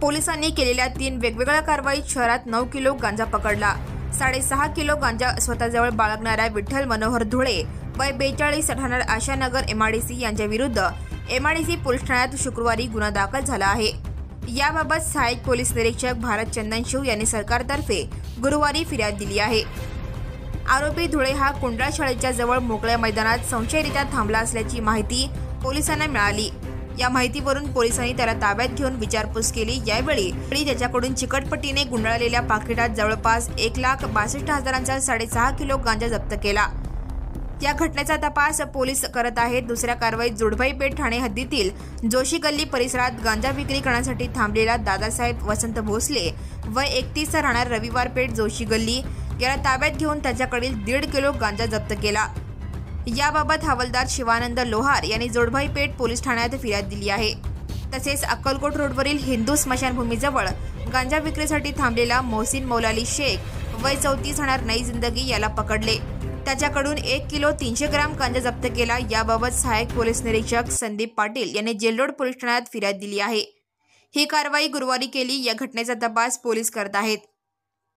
पोलिसांनी केलेल्या 3 वेगवेगळ्या कारवाईत शहरात 9 किलो गांजा पकडला। 6.5 किलो गांजा स्वतःजवळ बाळगणाऱ्या विठ्ठल मनोहर धुळे वय 42 राहणार आशानगर एमआयडीसी यांच्या विरुद्ध एमआयडीसी पोलीस ठाण्यात शुक्रवारी गुन्हा दाखल झाला आहे। याबाबत सहाय्यक पोलीस निरीक्षक भारत चंदनशिव यांनी सरकारतर्फे गुरुवारी फिर्याद दिली आहे। आरोपी धुळे हा कुंडळ शाळेच्या जवळ मोकळ्या मैदानात संशयरित्या थांबला असल्याची माहिती पोलिसांना मिळाली। या माहितीवरून पोलिसांनी त्याला ताब्यात घेऊन विचारपूस केली। यावेळी त्याच्याकडून चिकटपट्टीने गुंडाळलेल्या पाकिटात जवळपास 1,62,000चा 6.5 किलो गांजा जप्त केला। या घटनेचा तपास पोलीस करत आहेत। दुसऱ्या कारवाईत जोडभाई पेठ ठाणे हद्दीतील जोशी गल्ली परिसरात गांजा विक्री करण्यासाठी थांबलेला दादासाहेब वसंत भोसले वय 31 राहणार रविवार पेठ जोशी गल्ली याला ताब्यात घेऊन त्याच्याकडील 1.5 किलो गांजा जप्त केला। याबाबत हवालदार शिवानंद लोहार यांनी जोडभाई पेठ पोलीस ठाण्यात फिर्याद दिली आहे। तसेच अक्कलकोट रोडवरील हिंदू स्मशानभूमीजवळ गांजा विक्रीसाठी थांबलेला मोहसिन मौलाली शेख वय 34 राहणार नई जिंदगी याला पकडले। त्याच्याकडून 1 किलो 300 ग्राम गांजा जप्त केला। याबाबत सहाय्यक पोलीस निरीक्षक संदीप पाटील यांनी जेलरोड पोलीस ठाण्यात फिर्याद दिली आहे। ही कारवाई गुरुवारी केली। या घटनेचा तपास पोलीस करत आहेत।